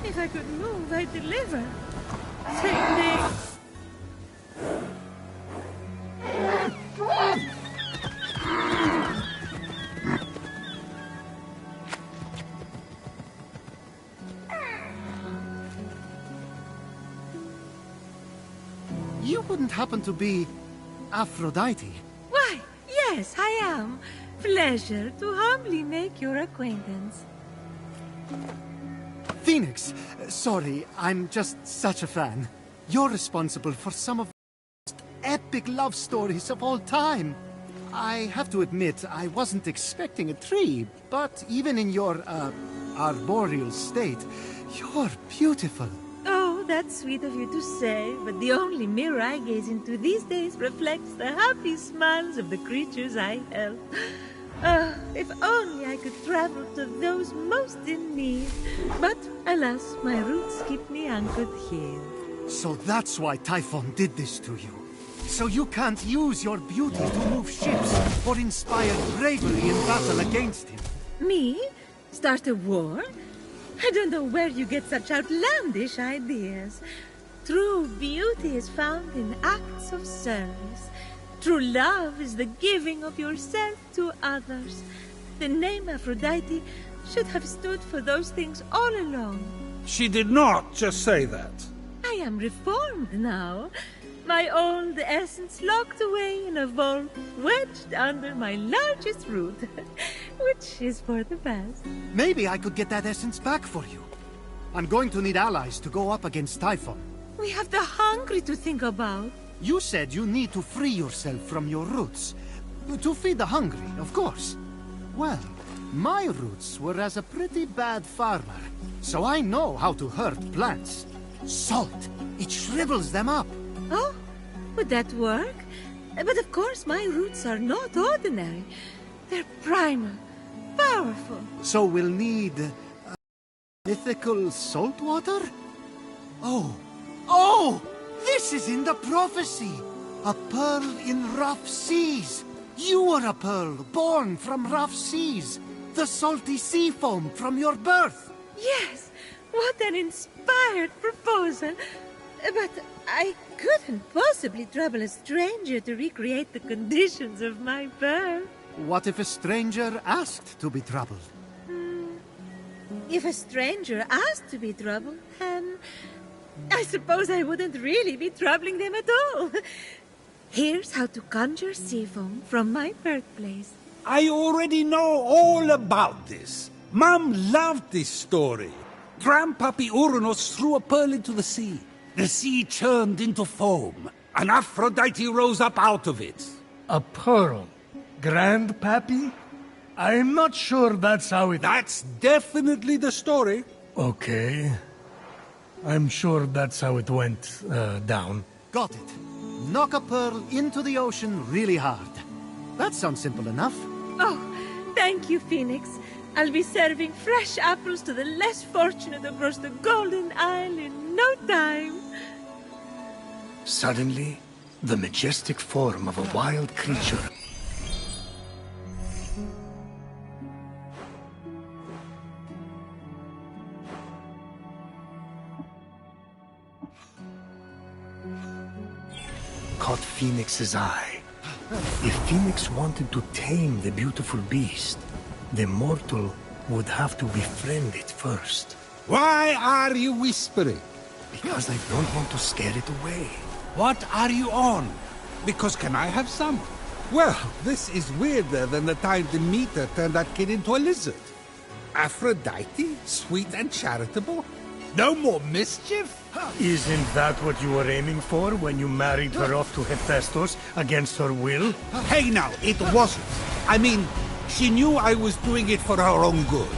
If I could move, I'd deliver. Same day. You wouldn't happen to be Aphrodite? Why, yes, I am. Pleasure to humbly make your acquaintance. Fenyx, sorry, I'm just such a fan. You're responsible for some of the most epic love stories of all time. I have to admit, I wasn't expecting a tree, but even in your, arboreal state, you're beautiful. Oh, that's sweet of you to say, but the only mirror I gaze into these days reflects the happy smiles of the creatures I help. If only I could travel to those most in need. But, alas, my roots keep me anchored here. So that's why Typhon did this to you. So you can't use your beauty to move ships or inspire bravery in battle against him. Me? Start a war? I don't know where you get such outlandish ideas. True beauty is found in acts of service. True love is the giving of yourself to others. The name Aphrodite should have stood for those things all along. She did not just say that. I am reformed now. My old essence locked away in a vault wedged under my largest root, which is for the best. Maybe I could get that essence back for you. I'm going to need allies to go up against Typhon. We have the hungry to think about. You said you need to free yourself from your roots. To feed the hungry, of course. Well, my roots were as a pretty bad farmer, so I know how to hurt plants. Salt, it shrivels them up. Oh, would that work? But of course my roots are not ordinary. They're primal, powerful. So we'll need... mythical salt water? Oh! This is in the prophecy! A pearl in rough seas! You were a pearl born from rough seas! The salty sea foam from your birth! Yes! What an inspired proposal! But I couldn't possibly trouble a stranger to recreate the conditions of my birth. What if a stranger asked to be troubled? If a stranger asked to be troubled, then I suppose I wouldn't really be troubling them at all. Here's how to conjure sea foam from my birthplace. I already know all about this. Mom loved this story. Grandpappy Uranus threw a pearl into the sea. The sea churned into foam, and Aphrodite rose up out of it. A pearl? Grandpappy? I'm not sure that's how it... That's definitely the story. Okay. I'm sure that's how it went, down. Got it. Knock a pearl into the ocean really hard. That sounds simple enough. Oh, thank you, Fenyx. I'll be serving fresh apples to the less fortunate across the Golden Isle in no time. Suddenly, the majestic form of a wild creature... caught Fenyx's eye. If Fenyx wanted to tame the beautiful beast, the mortal would have to befriend it first. Why are you whispering? Because I don't want to scare it away. What are you on? Because can I have some? Well, this is weirder than the time Demeter turned that kid into a lizard. Aphrodite? Sweet and charitable? No more mischief? Isn't that what you were aiming for when you married her off to Hephaestus against her will? Hey now, it wasn't. I mean, she knew I was doing it for her own good.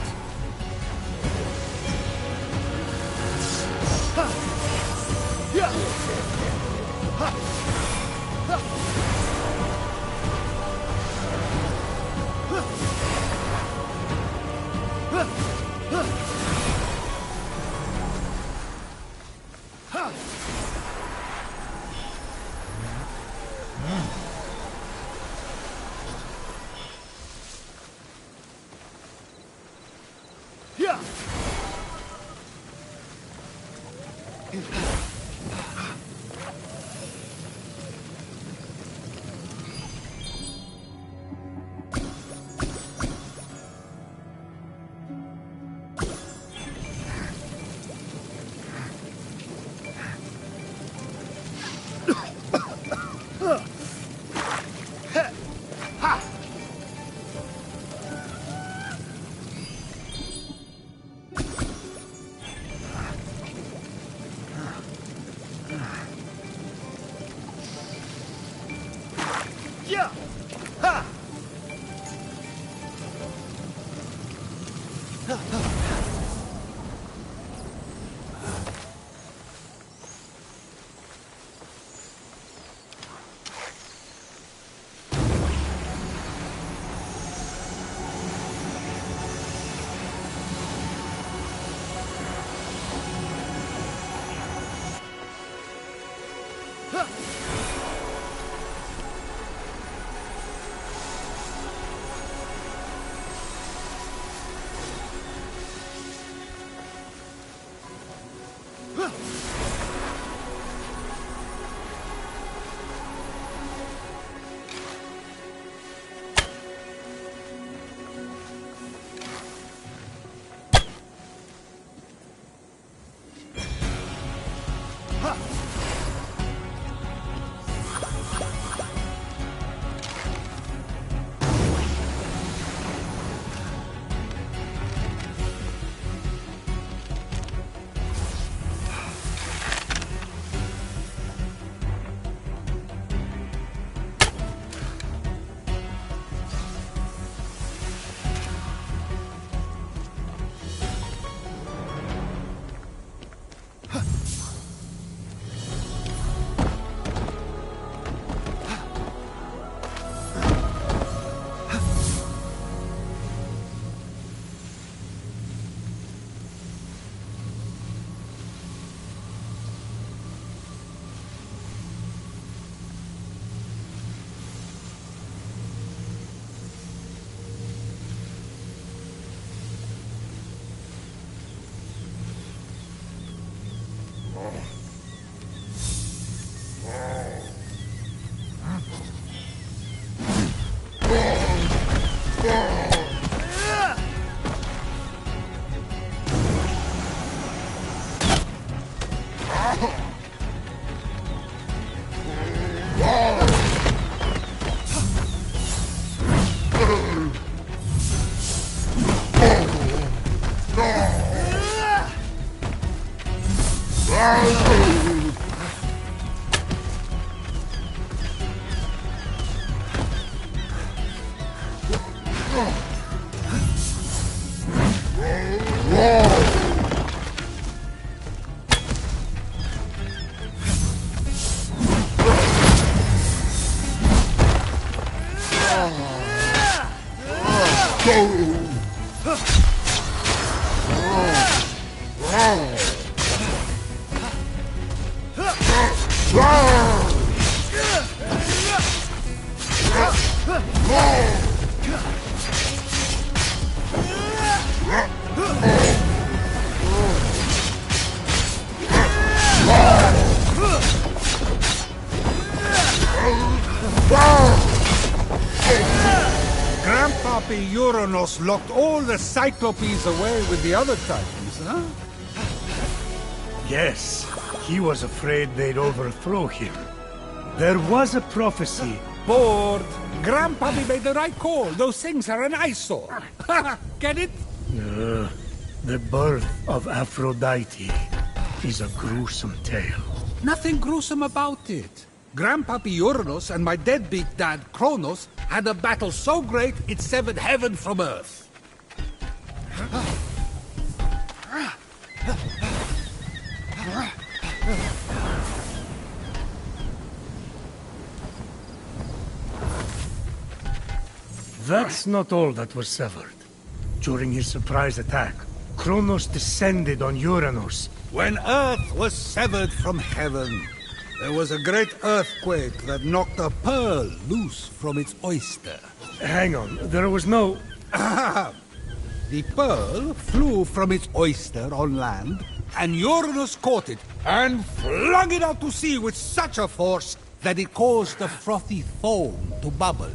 Grandpappy Uranus locked all the Cyclopes away with the other Titans, huh? Yes, he was afraid they'd overthrow him. There was a prophecy. Bored. Grandpappy made the right call. Those things are an eyesore. Get it? The birth of Aphrodite is a gruesome tale. Nothing gruesome about it. Grandpappy Uranus and my deadbeat dad Kronos had a battle so great it severed heaven from earth. That's not all that was severed. During his surprise attack, Kronos descended on Uranus. When earth was severed from heaven, there was a great earthquake that knocked a pearl loose from its oyster. Hang on, there was no... The pearl flew from its oyster on land, and Uranus caught it and flung it out to sea with such a force that it caused the frothy foam to bubble.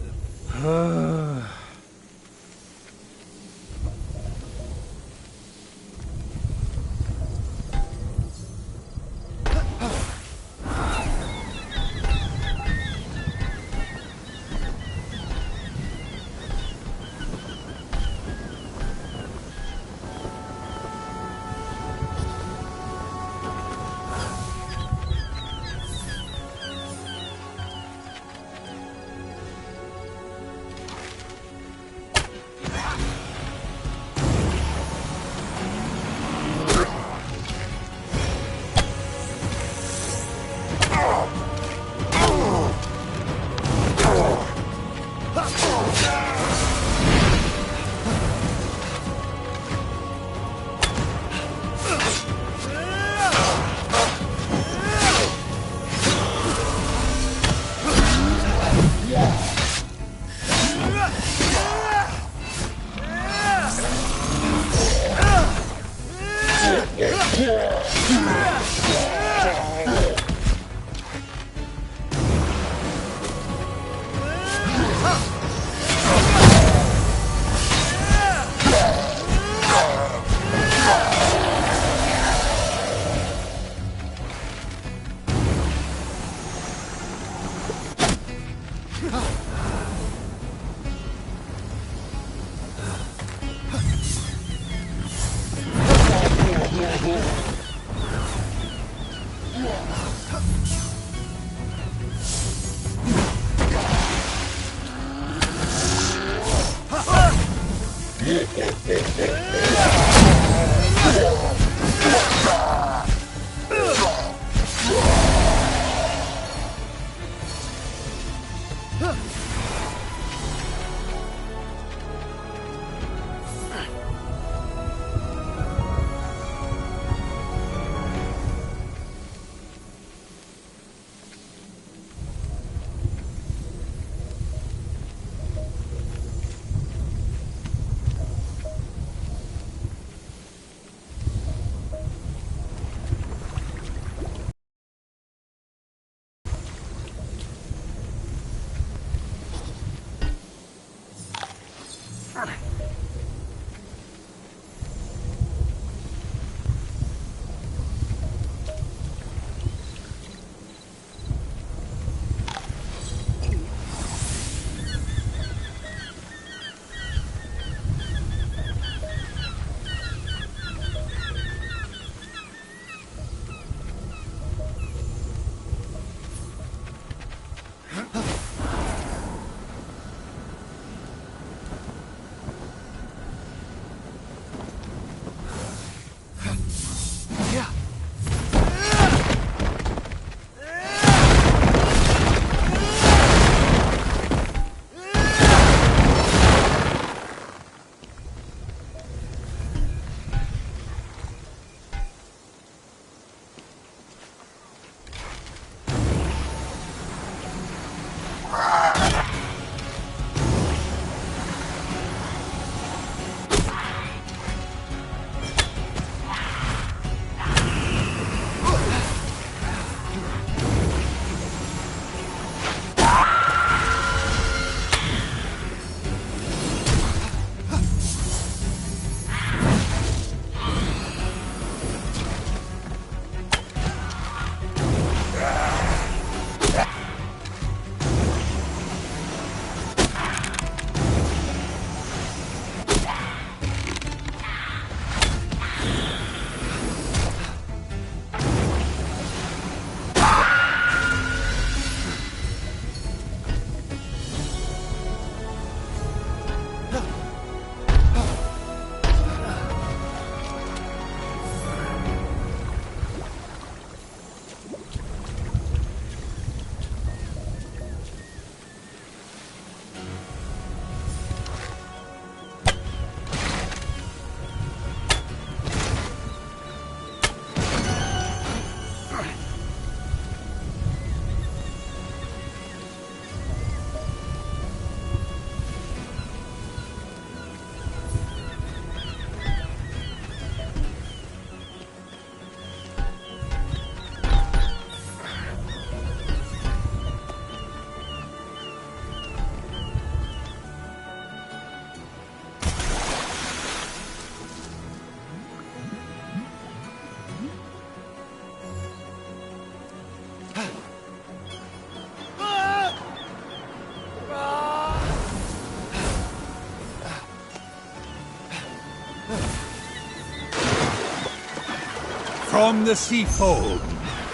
From the sea foam,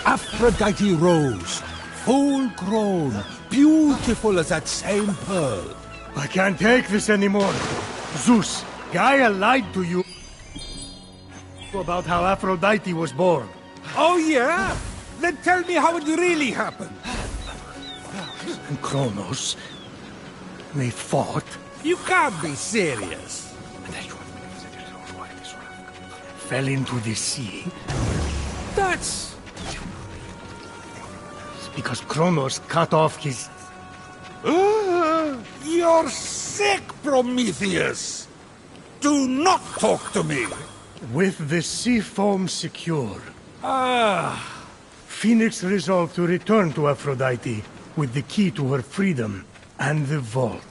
Aphrodite rose, full-grown, beautiful as that same pearl. I can't take this anymore. Zeus, Gaia lied to you about how Aphrodite was born. Oh, yeah? Then tell me how it really happened. And Kronos, they fought. You can't be serious. Fell into the sea. That's... Because Kronos cut off his... You're sick, Prometheus! Do not talk to me! With the sea foam secure, Ah, Fenyx resolved to return to Aphrodite with the key to her freedom and the vault.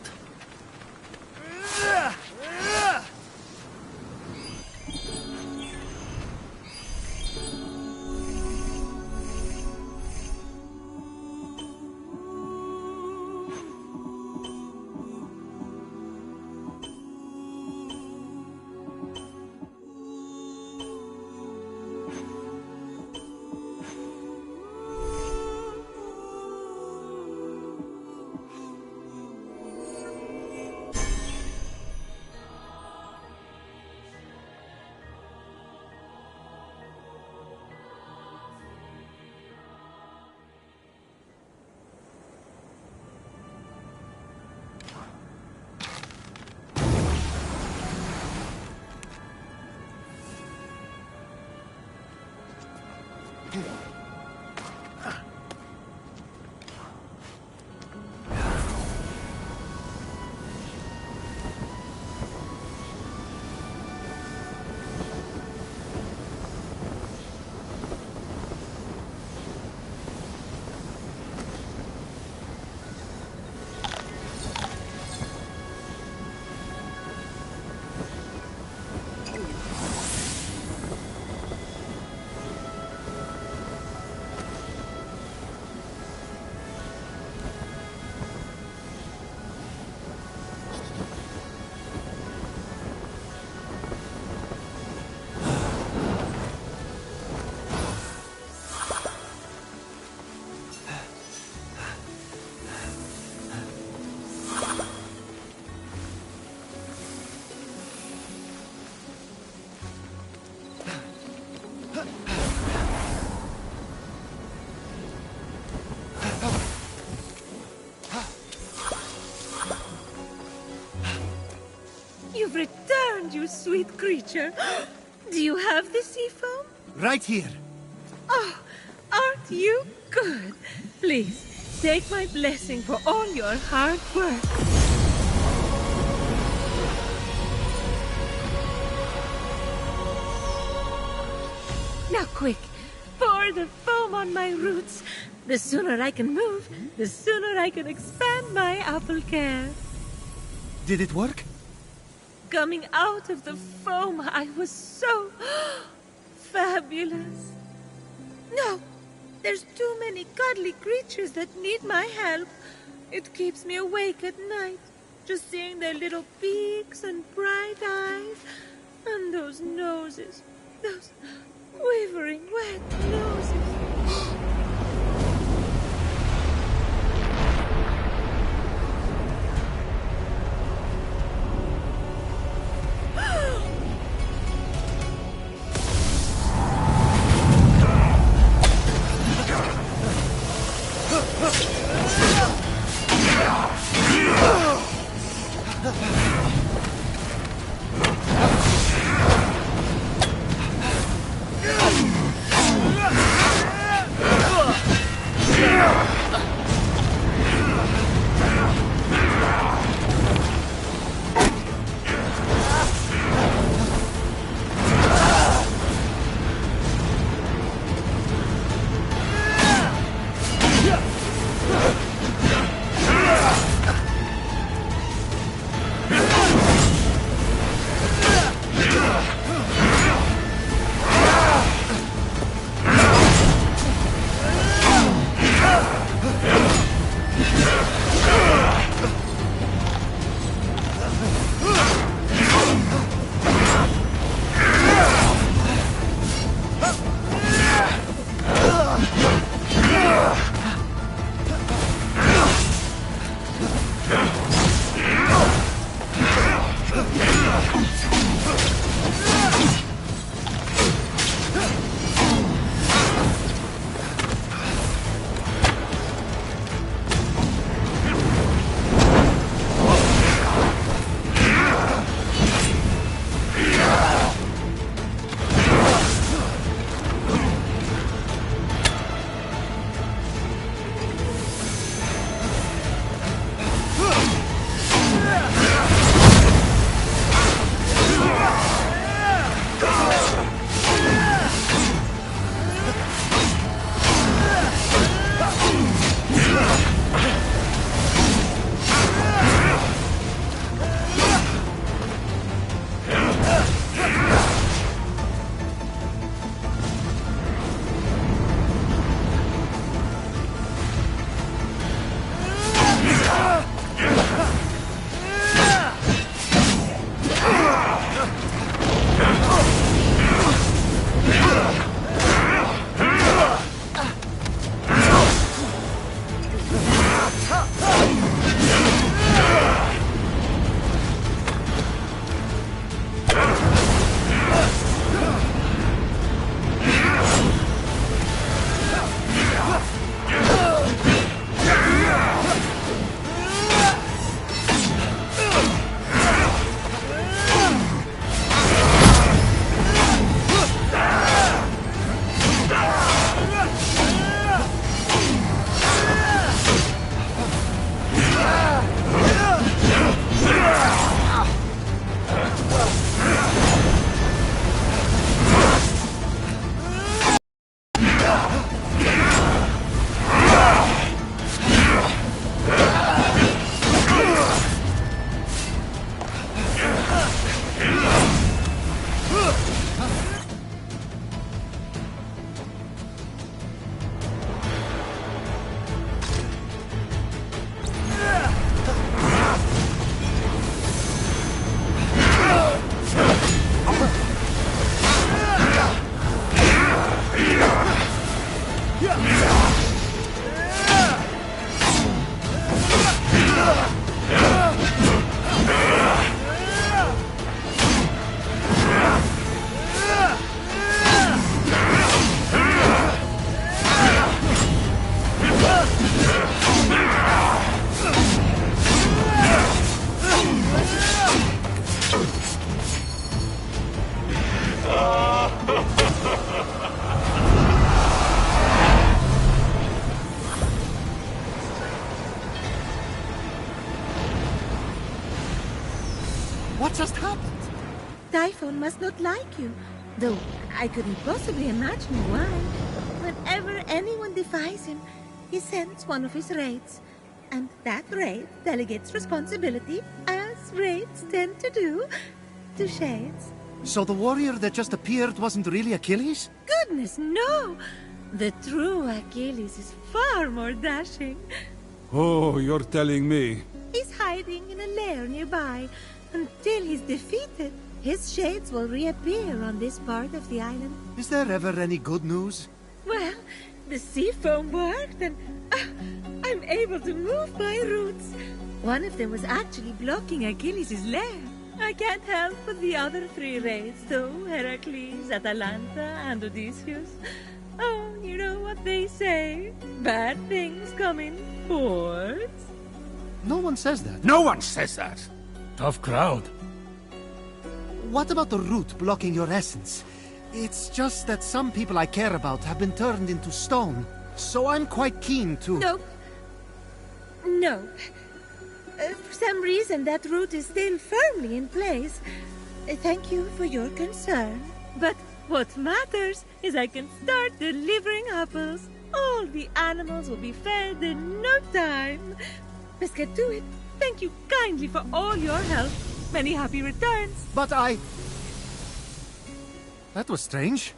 You've returned, you sweet creature. Do you have the sea foam? Right here. Oh, aren't you good? Please, take my blessing for all your hard work. Now quick, pour the foam on my roots. The sooner I can move, the sooner I can expand my apple care. Did it work? Coming out of the foam, I was so fabulous. No, there's too many cuddly creatures that need my help. It keeps me awake at night, just seeing their little beaks and bright eyes, and those noses, those quivering wet noses. What just happened? Typhon must not like you, though I couldn't possibly imagine why. Whenever anyone defies him, he sends one of his raids. And that raid delegates responsibility, as raids tend to do, to Shades. So the warrior that just appeared wasn't really Achilles? Goodness, no! The true Achilles is far more dashing. Oh, you're telling me. He's hiding in a lair nearby. Until he's defeated, his shades will reappear on this part of the island. Is there ever any good news? Well, the sea foam worked and I'm able to move my roots. One of them was actually blocking Achilles' lair. I can't help but the other three raids, though, Heracles, Atalanta, and Odysseus. Oh, you know what they say. Bad things come in hordes. No one says that. No one says that. Tough crowd. What about the root blocking your essence? It's just that some people I care about have been turned into stone, so I'm quite keen to... No. For some reason, that root is still firmly in place. Thank you for your concern. But what matters is I can start delivering apples. All the animals will be fed in no time. Let's get to it. Thank you kindly for all your help. Many happy returns. But I... That was strange.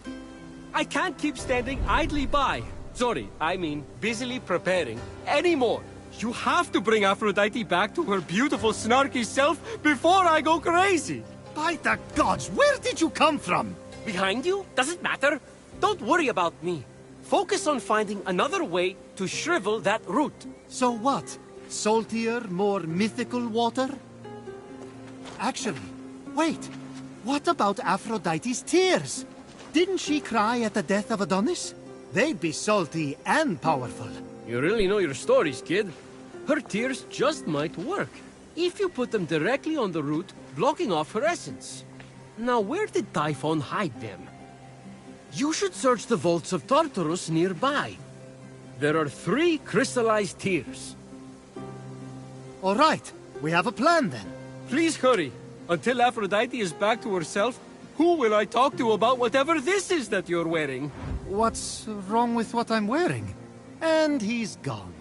I can't keep standing idly by. Sorry, I mean busily preparing anymore. You have to bring Aphrodite back to her beautiful, snarky self before I go crazy. By the gods, where did you come from? Behind you? Doesn't matter. Don't worry about me. Focus on finding another way to shrivel that root. So what? Saltier, more mythical water? Actually, wait. What about Aphrodite's tears? Didn't she cry at the death of Adonis? They'd be salty and powerful. You really know your stories, kid. Her tears just might work, if you put them directly on the root, blocking off her essence. Now, where did Typhon hide them? You should search the vaults of Tartarus nearby. There are 3 crystallized tears. All right, we have a plan then. Please hurry. Until Aphrodite is back to herself, who will I talk to about whatever this is that you're wearing? What's wrong with what I'm wearing? And he's gone.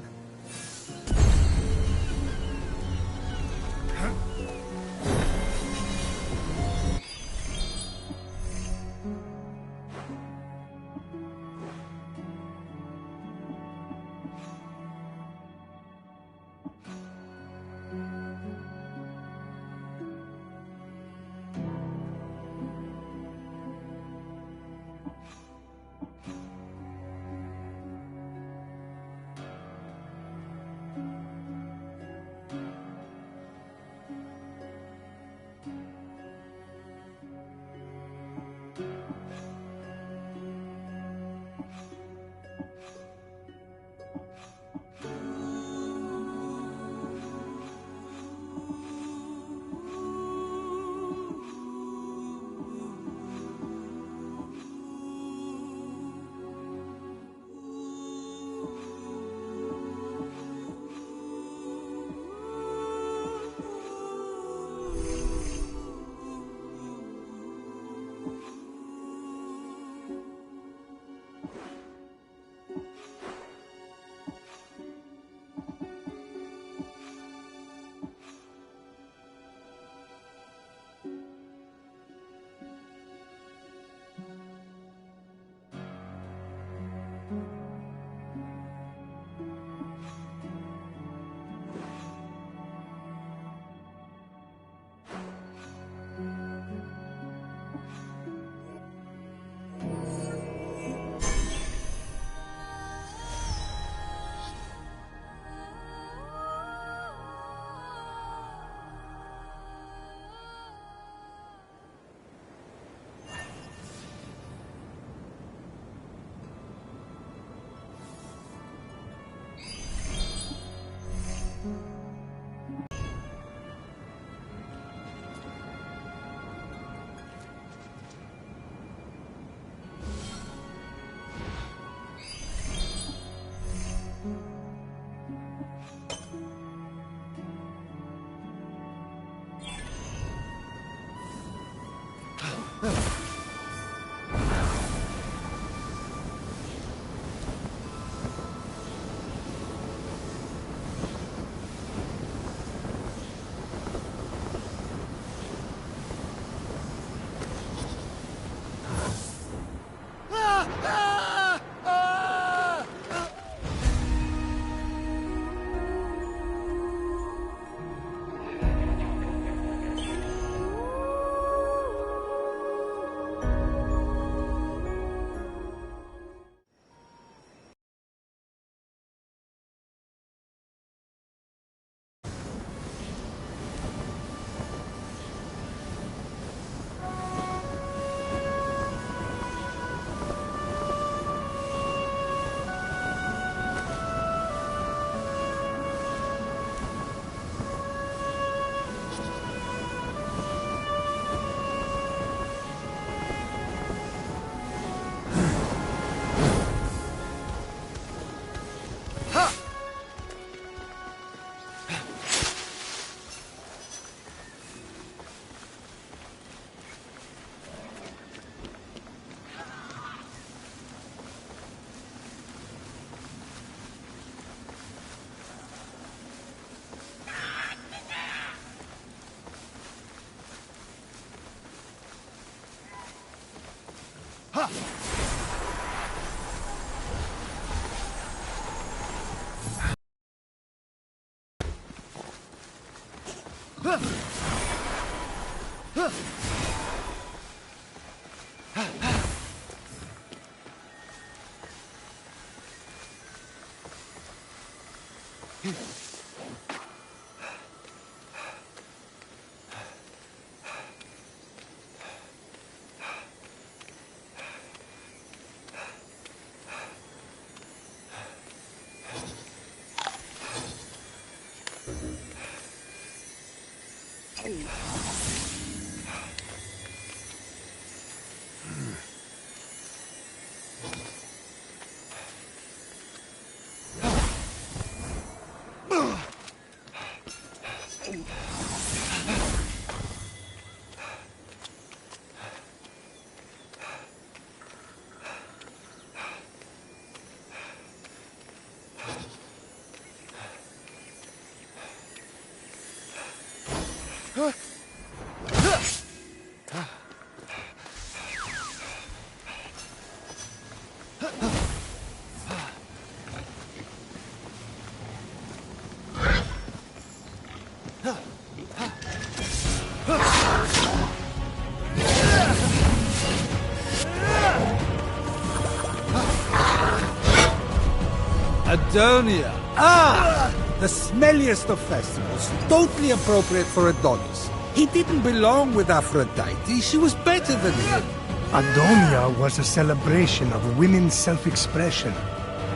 Adonia! Ah! The smelliest of festivals. Totally appropriate for Adonis. He didn't belong with Aphrodite. She was better than him. Adonia was a celebration of women's self-expression.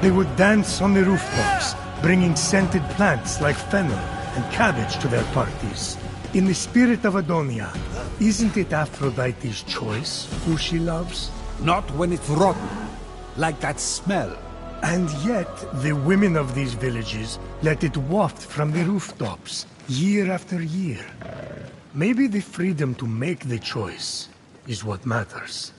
They would dance on the rooftops, bringing scented plants like fennel and cabbage to their parties. In the spirit of Adonia, isn't it Aphrodite's choice who she loves? Not when it's rotten. Like that smell. And yet, the women of these villages let it waft from the rooftops, year after year. Maybe the freedom to make the choice is what matters.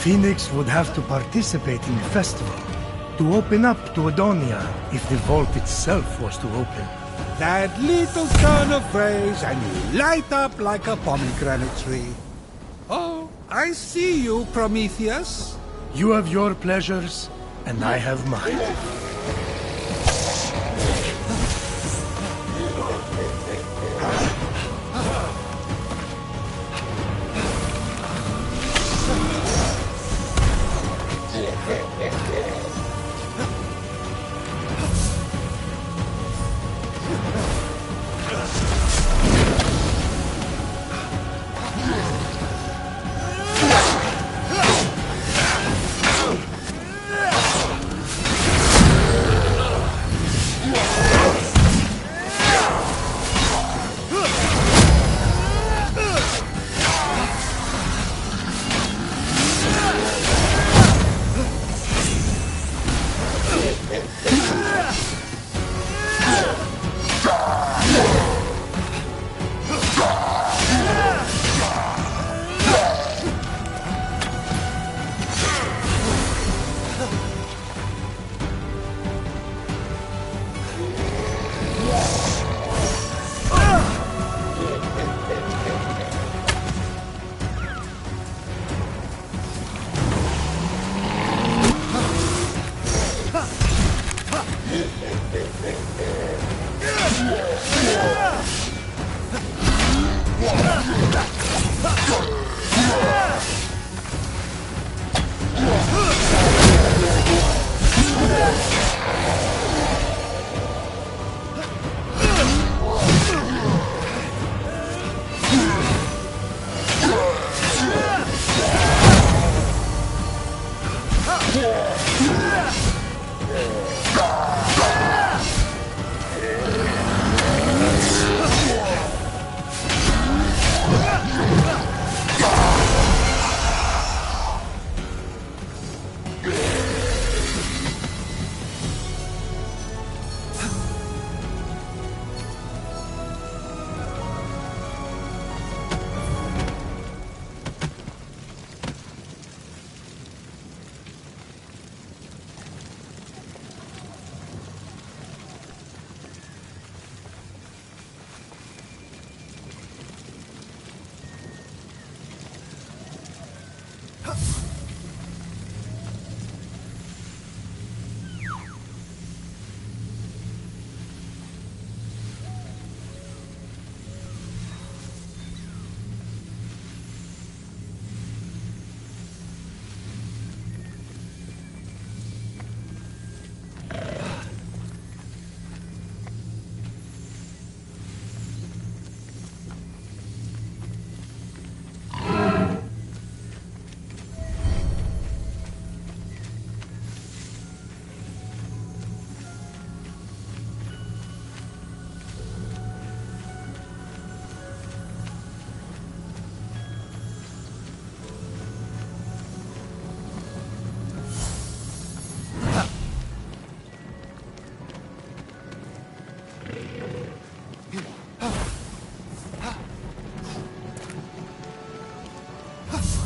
Fenyx would have to participate in the festival, to open up to Adonia if the vault itself was to open. That little turn of phrase and you light up like a pomegranate tree. Oh, I see you, Prometheus. You have your pleasures, and I have mine. Huh.